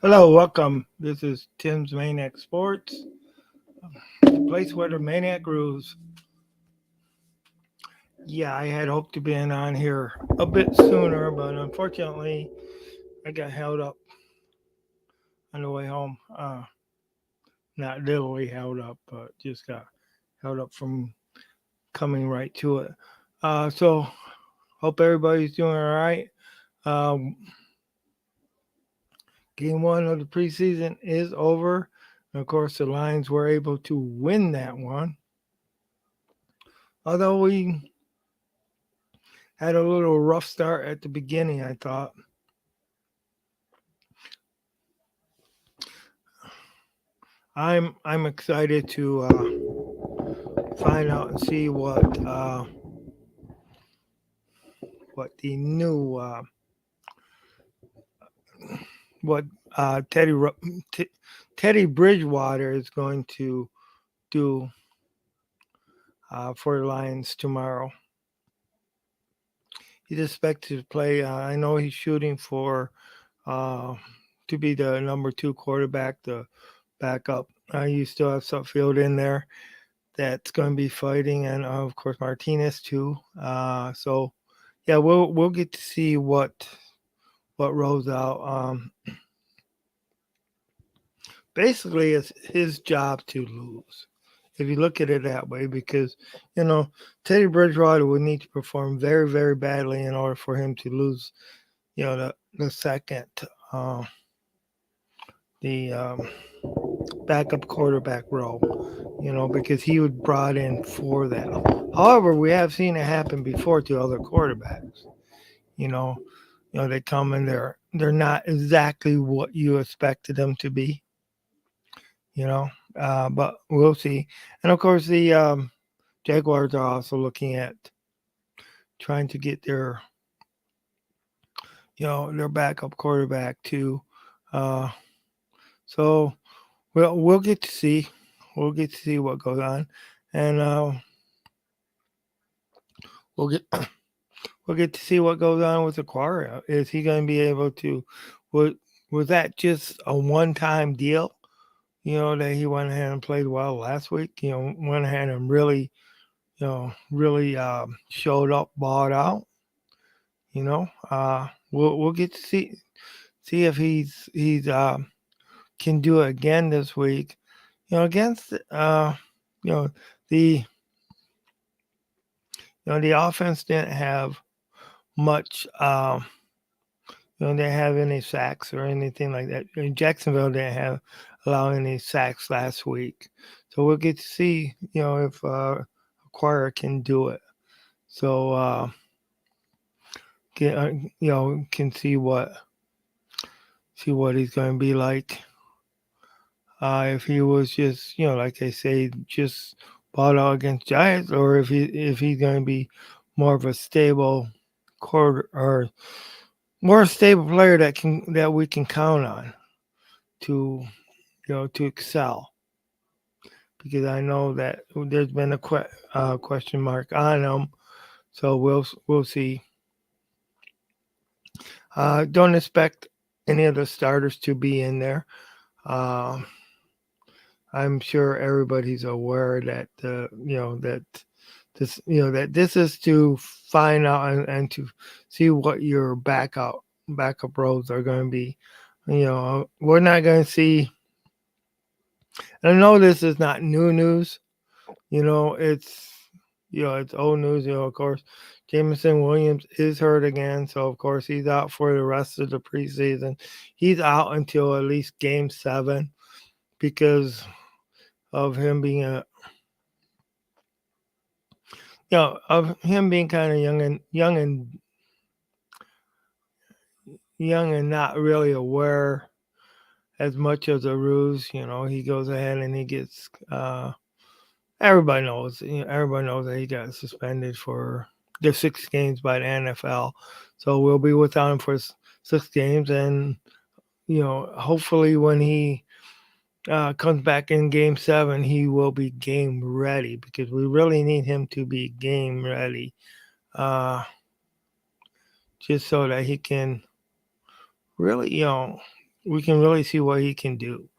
Hello, welcome. This is Tim's Maniac Sports, the place where the Maniac rules. Yeah, I had hoped to be on here a bit sooner, but unfortunately, I got held up on the way home. Not literally held up, but just got held up from coming right to it. So, hope everybody's doing all right. Um, Game one of the preseason is over. And of course, the Lions were able to win that one. Although we had a little rough start at the beginning, I thought. I'm excited to find out and see what the new what Teddy Teddy Bridgewater is going to do for the Lions tomorrow. He's expected to play. I know he's shooting for uh, to be the number two quarterback, the backup. You still have Sutfield in there that's going to be fighting, and of course Martinez too. So yeah, we'll get to see what rolls out. Basically, it's his job to lose. If you look at it that way, because you know Teddy Bridgewater would need to perform very, very badly in order for him to lose. The second, uh, the backup quarterback role. Because he was brought in for that. However, we have seen it happen before to other quarterbacks. You know, they come and they're not exactly what you expected them to be. You know, but we'll see. And of course, the Jaguars are also looking at trying to get their backup quarterback too. Uh, so we'll get to see. We'll get to see what goes on, and we'll get we'll get to see what goes on with Aquaria. Is he going to be able to? Was was that just a one-time deal? That he went ahead and played well last week. Went ahead and really showed up, balled out. We'll get to see if he's can do it again this week. Against you know the the offense didn't have much. They didn't have any sacks or anything like that. Jacksonville didn't have allow any sacks last week, so we'll get to see if Acquire can do it. So get can see what he's going to be like. If he was just like I say, just bought out against Giants, or if he's going to be more of a stable quarter or more stable player that we can count on to to excel, because I know that there's been a question mark on him. So we'll see. Don't expect any of the starters to be in there. Uh, I'm sure everybody's aware that that this is to find out and to see what your backup roles are going to be. We're not going to see. I know this is not new news. It's it's old news. Of course, Jameson Williams is hurt again, so of course he's out for the rest of the preseason. He's out until at least Game 7 because of him being of him being kind of young and not really aware as much of the rules. He goes ahead and he gets everybody knows that he got suspended for the 6 games by the NFL. So we'll be without him for 6 games, and hopefully when he comes back in Game 7, he will be game ready, because we really need him to be game ready, just so that he can really we can really see what he can do.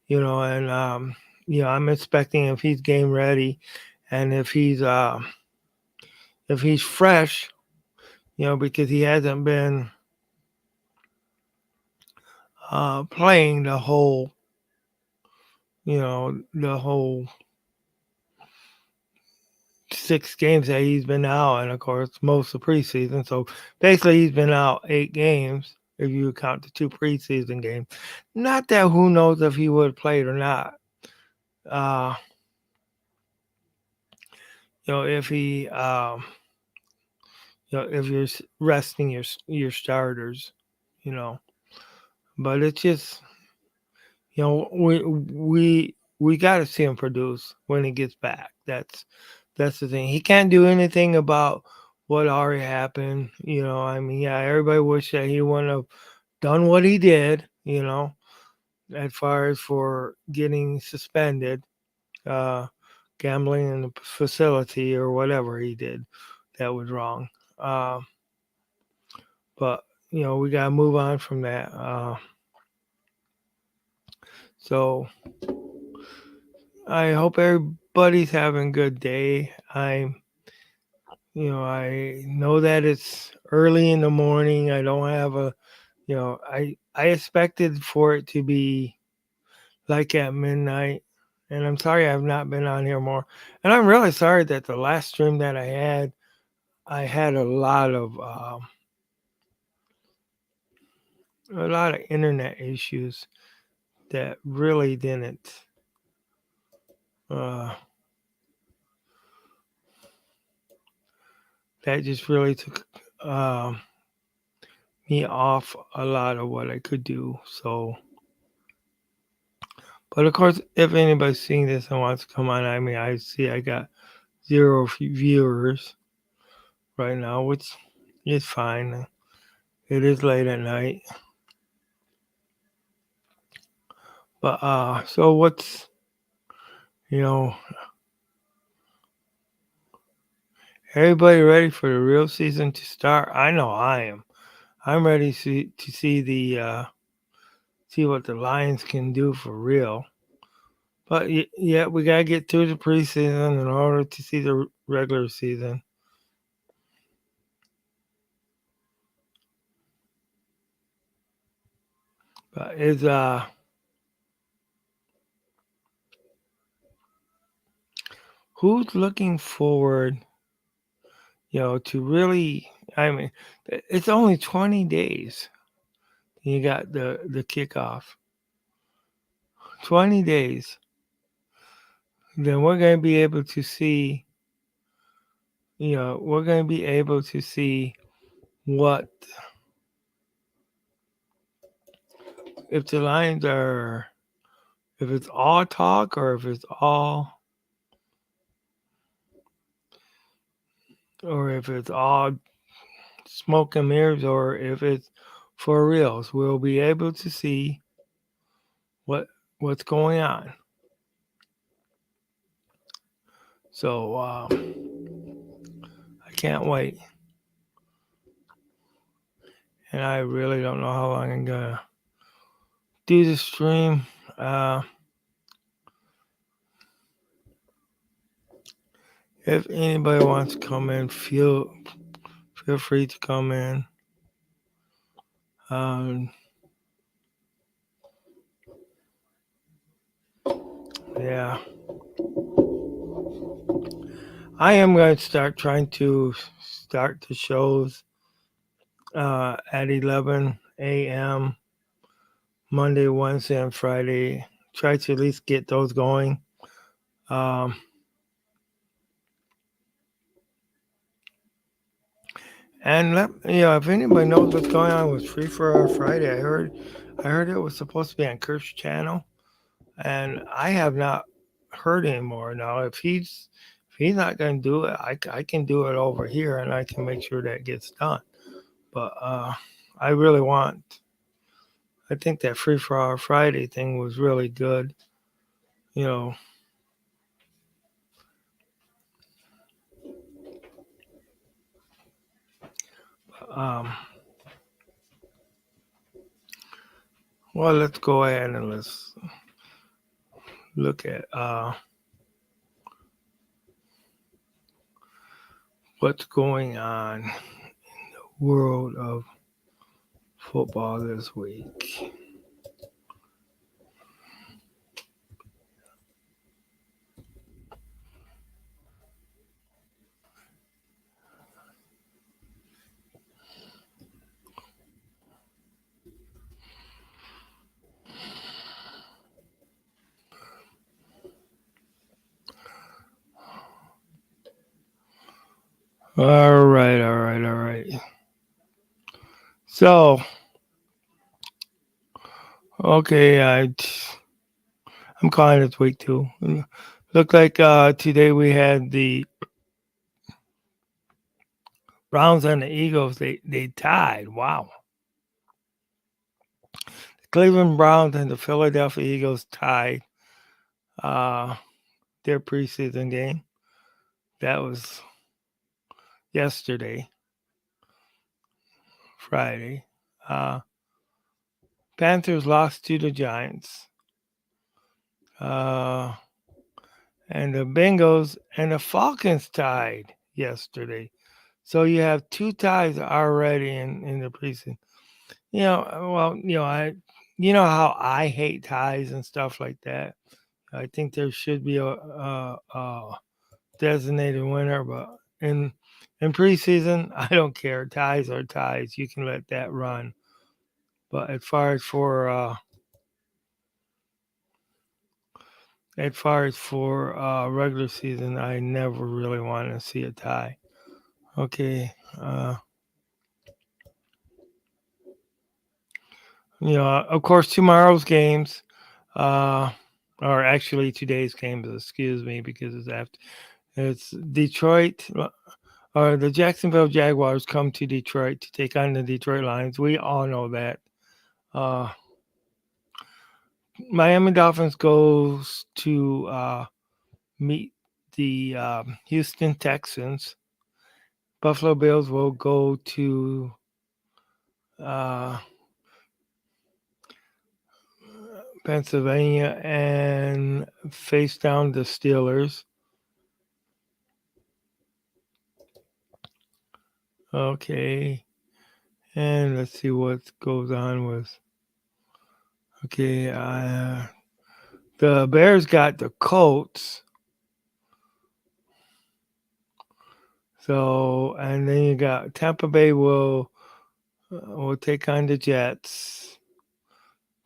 And I'm expecting if he's game ready, and if he's fresh, because he hasn't been playing the whole 6 games that he's been out, and of course most of preseason. So basically, he's been out 8 games if you count the 2 preseason games. Not that who knows if he would have played or not. Uh, if he, if you're resting your starters, you know. But it's just, we got to see him produce when he gets back. That's the thing. He can't do anything about what already happened. I mean, yeah, everybody wish that he wouldn't have done what he did. As far as for getting suspended, uh, gambling in the facility or whatever he did that was wrong. Uh, but we gotta move on from that. So I hope everybody's having a good day. I know that it's early in the morning. I don't have I expected for it to be like at midnight, and I'm sorry I've not been on here more. And I'm really sorry that the last stream that I had a lot of internet issues that really didn't. Uh, that just really took um, me off a lot of what I could do. So, but of course, if anybody's seeing this and wants to come on, I mean, I see I got 0 viewers right now, which is fine. It is late at night, but so you know, everybody ready for the real season to start? I know I am. I'm ready to see see what the Lions can do for real. But yeah, we gotta get through the preseason in order to see the regular season. But is who's looking forward, to really? I mean, it's only 20 days. You got the kickoff. 20 days. Then we're gonna be able to see. We're gonna be able to see what if the Lions are, if it's all talk or if it's all smoke and mirrors, or if it's for reals. We'll be able to see what what's going on. So I can't wait, and I really don't know how long I'm gonna do the stream. Uh, if anybody wants to come in, feel free to come in. Um, yeah, I am going to start trying to start the shows at 11 a.m. Monday, Wednesday, and Friday. Try to at least get those going. Um, and if anybody knows what's going on with Free for Our Friday, I heard it was supposed to be on Kirk's channel, and I have not heard anymore. Now, if he's not going to do it, I can do it over here, and I can make sure that gets done. But I really want. I think that Free for Our Friday thing was really good. You know, um, Well, let's go ahead and let's look at what's going on in the world of football this week. All right, all right, all right. So, okay, I'm calling this week two. Looked like today we had the Browns and the Eagles. They tied. Wow. The Cleveland Browns and the Philadelphia Eagles tied uh, their preseason game. That was yesterday, Friday. Uh, Panthers lost to the Giants. Uh, and the Bengals and the Falcons tied yesterday. So you have two ties already in the preseason. You know how I hate ties and stuff like that. I think there should be a designated winner, but in preseason, I don't care. Ties are ties. You can let that run. But as far as for regular season, I never really want to see a tie. Okay. Of course, tomorrow's games, uh, or actually today's games, excuse me, because it's Detroit, or the Jacksonville Jaguars come to Detroit to take on the Detroit Lions. We all know that. Uh, Miami Dolphins goes to meet the Houston Texans. Buffalo Bills will go to uh, Pennsylvania and face down the Steelers. Okay, and let's see what goes on with. Okay, the Bears got the Colts. So, and then you got Tampa Bay will take on the Jets.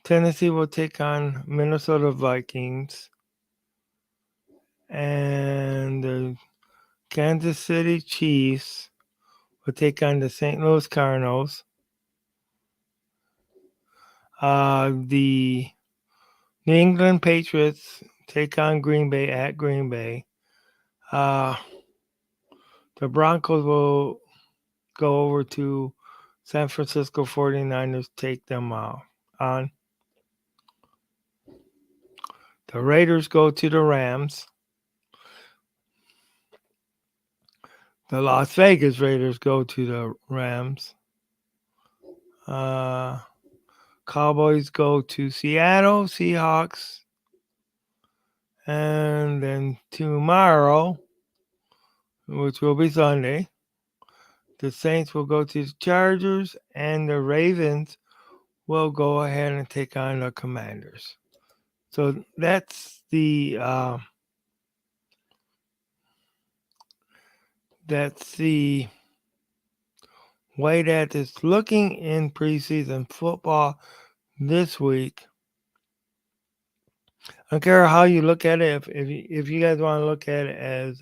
Tennessee will take on Minnesota Vikings, and the Kansas City Chiefs will take on the St. Louis Cardinals. The New England Patriots take on Green Bay at Green Bay. Uh, the Broncos will go over to San Francisco 49ers, take them on. The Raiders go to the Rams. The Las Vegas Raiders go to the Rams. Uh, Cowboys go to Seattle Seahawks. And then tomorrow, which will be Sunday, the Saints will go to the Chargers, and the Ravens will go ahead and take on the Commanders. So that's the way that it's looking in preseason football this week. I don't care how you look at it. If you guys want to look at it as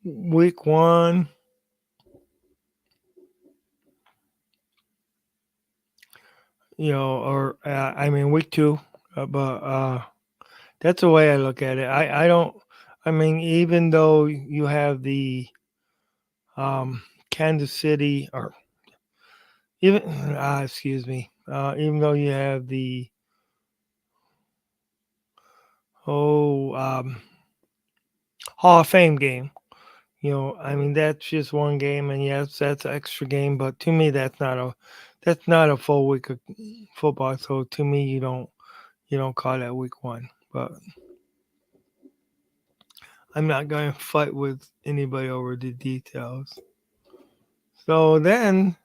week one, or I mean week two, but that's the way I look at it. I don't. I mean, even though you have the Kansas City, or even excuse me, even though you have the whole Hall of Fame game, I mean that's just one game, and yes, that's an extra game, but to me that's not a full week of football. So to me, you don't call that week one. But I'm not going to fight with anybody over the details. So then,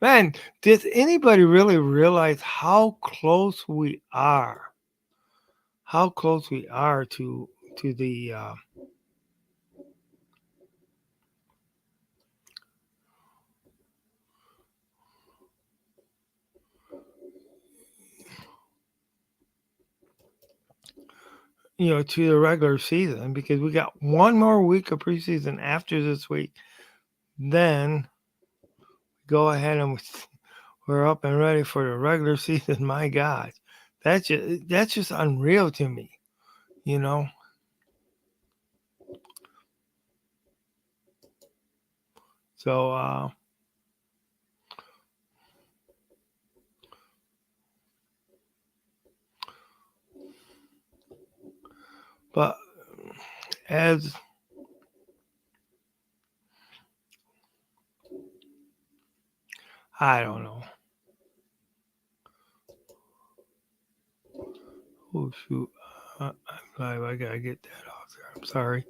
man, does anybody really realize how close we are? How close we are to the to the regular season, because we got one more week of preseason after this week. Then go ahead and we're up and ready for the regular season. My God, that's just unreal to me. You know. So, but as I don't know. Oh shoot. I'm sorry, I gotta get that off there. I'm sorry.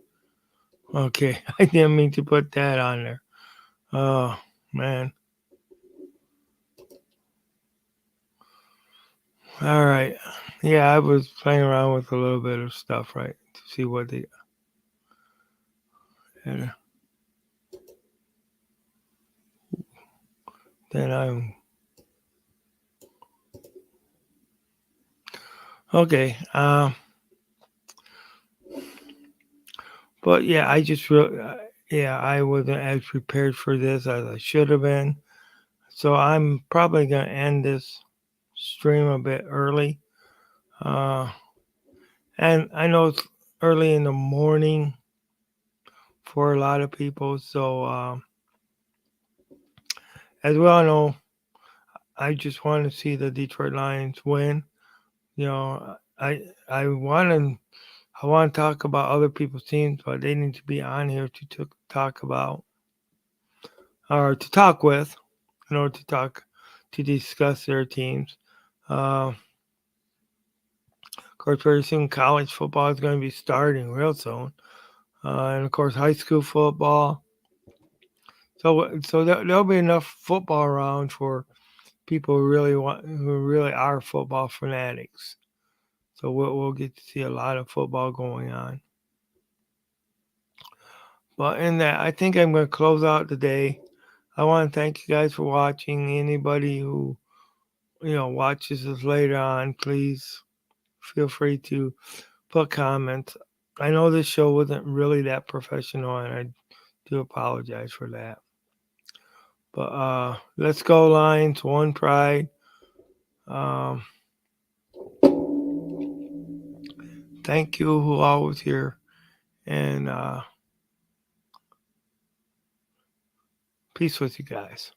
Okay, I didn't mean to put that on there. Oh man. All right. Yeah, I was playing around with a little bit of stuff, right, to see what they. And then I'm okay. But yeah, yeah, I wasn't as prepared for this as I should have been. So I'm probably gonna end this stream a bit early. Uh, and I know it's early in the morning for a lot of people. So as we all know, I just want to see the Detroit Lions win. You know, I want to talk about other people's teams, but they need to be on here to talk about or to talk with, in order to discuss their teams. Of course, very soon college football is going to be starting real soon, and of course high school football. So there'll be enough football around for people who really are football fanatics. So we'll get to see a lot of football going on. But in that, I think I'm going to close out today. I want to thank you guys for watching. Anybody who watches this later on, please feel free to put comments. I know this show wasn't really that professional, and I do apologize for that. But let's go Lions, one pride. Um, Thank you who all was here, and peace with you guys.